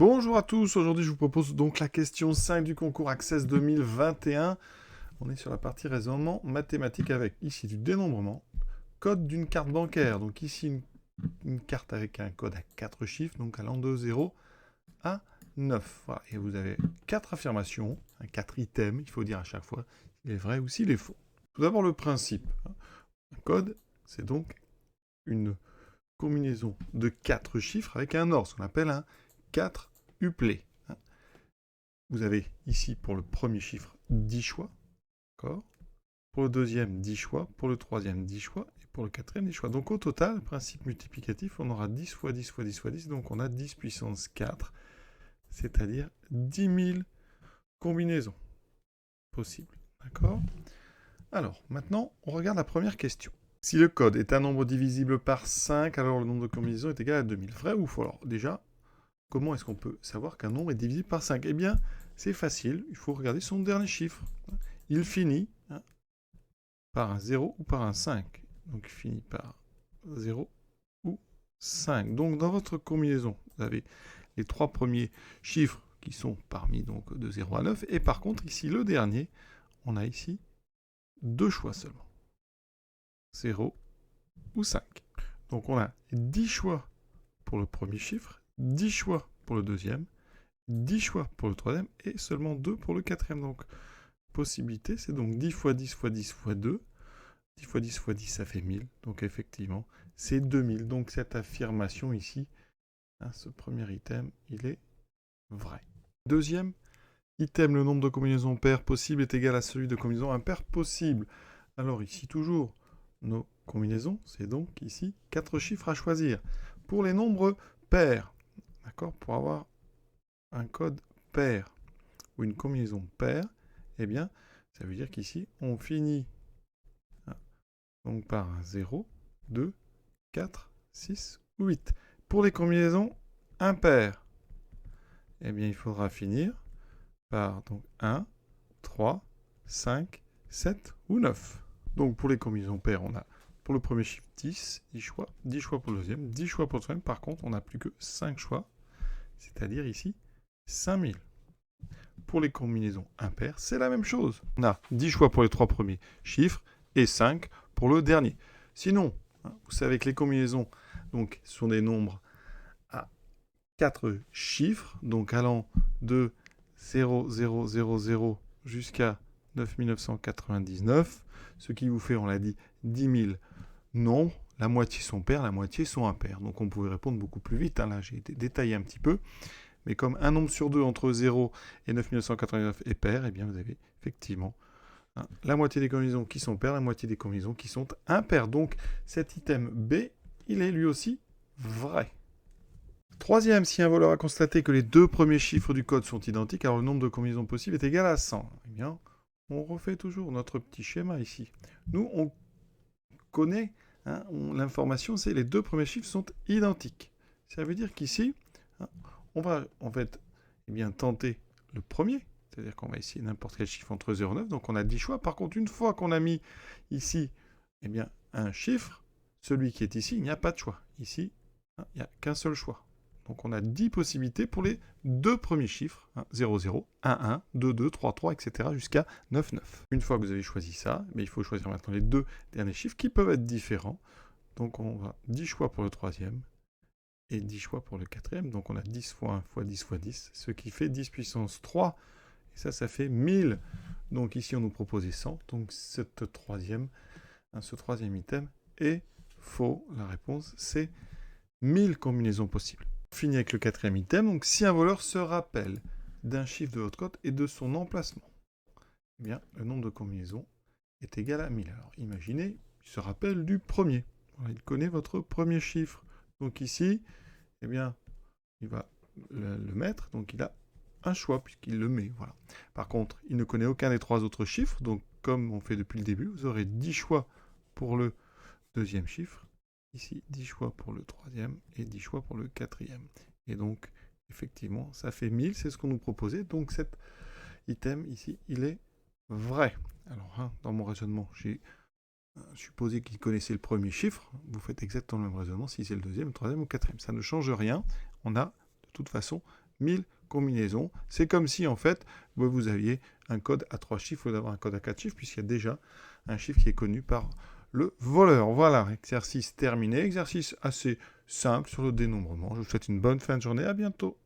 Bonjour à tous, aujourd'hui je vous propose donc la question 5 du concours Access 2021. On est sur la partie raisonnement mathématique avec ici du dénombrement, code d'une carte bancaire. Donc ici une carte avec un code à 4 chiffres, donc allant de 0 à 9. Voilà. Et vous avez 4 affirmations, 4 items, il faut dire à chaque fois s'il est vrai ou s'il est faux. Tout d'abord le principe. Un code, c'est donc une combinaison de 4 chiffres avec un ordre, ce qu'on appelle un 4 uplé. Vous avez ici pour le premier chiffre 10 choix, d'accord. Pour le deuxième 10 choix, pour le troisième 10 choix et pour le quatrième 10 choix. Donc au total, principe multiplicatif, on aura 10 fois 10 fois 10 fois 10, donc on a 10 puissance 4, c'est-à-dire 10 000 combinaisons possibles, d'accord. Alors maintenant, on regarde la première question. Si le code est un nombre divisible par 5, alors le nombre de combinaisons est égal à 2000. Vrai ou faux? Alors déjà, comment est-ce qu'on peut savoir qu'un nombre est divisible par 5? Eh bien, c'est facile, il faut regarder son dernier chiffre. Il finit par un 0 ou par un 5. Donc il finit par 0 ou 5. Donc dans votre combinaison, vous avez les trois premiers chiffres qui sont parmi donc de 0 à 9. Et par contre, ici, le dernier, on a ici deux choix seulement. 0 ou 5. Donc on a 10 choix pour le premier chiffre, 10 choix pour le deuxième, 10 choix pour le troisième et seulement 2 pour le quatrième. Donc possibilité, c'est donc 10 fois 10 fois 10 fois 2. 10 fois 10 fois 10, ça fait 1000. Donc effectivement, c'est 2000. Donc cette affirmation ici, ce premier item, il est vrai. Deuxième item, le nombre de combinaisons paires possibles est égal à celui de combinaisons impaires possibles. Alors ici, toujours, nos combinaisons, c'est donc ici 4 chiffres à choisir. Pour les nombres pairs, d'accord, pour avoir un code pair ou une combinaison paire, eh bien, ça veut dire qu'ici, on finit donc par un 0, 2, 4, 6 ou 8. Pour les combinaisons impaires, eh bien, il faudra finir par donc 1, 3, 5, 7 ou 9. Donc pour les combinaisons paires, on a pour le premier chiffre 10, 10 choix, 10 choix pour le deuxième, 10 choix pour le troisième. Par contre, on n'a plus que 5 choix, c'est-à-dire ici 5000. Pour les combinaisons impaires, c'est la même chose. On a 10 choix pour les trois premiers chiffres et 5 pour le dernier. Sinon, vous savez que les combinaisons donc, sont des nombres à 4 chiffres, donc allant de 0000 jusqu'à 9999, ce qui vous fait, on l'a dit, 10 000 nombres. La moitié sont pairs, la moitié sont impairs. Donc on pouvait répondre beaucoup plus vite. Là, j'ai détaillé un petit peu. Mais comme un nombre sur deux entre 0 et 9999 est pair, eh bien vous avez effectivement la moitié des combinaisons qui sont paires, la moitié des combinaisons qui sont impaires. Donc cet item B, il est lui aussi vrai. Troisième, si un voleur a constaté que les deux premiers chiffres du code sont identiques, alors le nombre de combinaisons possibles est égal à 100. Eh bien, on refait toujours notre petit schéma ici. Nous, on connaît l'information, c'est les deux premiers chiffres sont identiques. Ça veut dire qu'ici, on va en fait tenter le premier, c'est-à-dire qu'on va essayer n'importe quel chiffre entre 0 et 9, donc on a 10 choix. Par contre, une fois qu'on a mis ici un chiffre, celui qui est ici, il n'y a pas de choix. Ici, il n'y a qu'un seul choix. Donc on a 10 possibilités pour les deux premiers chiffres, 0, 0, 1, 1, 2, 2, 3, 3, etc. jusqu'à 9, 9. Une fois que vous avez choisi ça, il faut choisir maintenant les deux derniers chiffres qui peuvent être différents. Donc on va 10 choix pour le troisième et 10 choix pour le quatrième. Donc on a 10 fois 1 fois 10 fois 10, ce qui fait 10 puissance 3. Et ça fait 1000. Donc ici on nous proposait 100. Donc ce troisième item est faux. La réponse c'est 1000 combinaisons possibles. On finit avec le quatrième item. Donc si un voleur se rappelle d'un chiffre de votre code et de son emplacement, eh bien le nombre de combinaisons est égal à 1000. Alors imaginez, il se rappelle du premier. Voilà, il connaît votre premier chiffre. Donc ici, eh bien, il va le mettre. Donc il a un choix puisqu'il le met. Voilà. Par contre, il ne connaît aucun des trois autres chiffres. Donc comme on fait depuis le début, vous aurez 10 choix pour le deuxième chiffre. Ici, 10 choix pour le troisième et 10 choix pour le quatrième. Et donc, effectivement, ça fait 1000, c'est ce qu'on nous proposait. Donc cet item ici, il est vrai. Alors, dans mon raisonnement, j'ai supposé qu'il connaissait le premier chiffre. Vous faites exactement le même raisonnement si c'est le deuxième, le troisième ou le quatrième. Ça ne change rien. On a, de toute façon, 1000 combinaisons. C'est comme si, en fait, vous aviez un code à 3 chiffres au lieu d'avoir un code à 4 chiffres, puisqu'il y a déjà un chiffre qui est connu par le voleur. Voilà, exercice terminé. Exercice assez simple sur le dénombrement. Je vous souhaite une bonne fin de journée. À bientôt.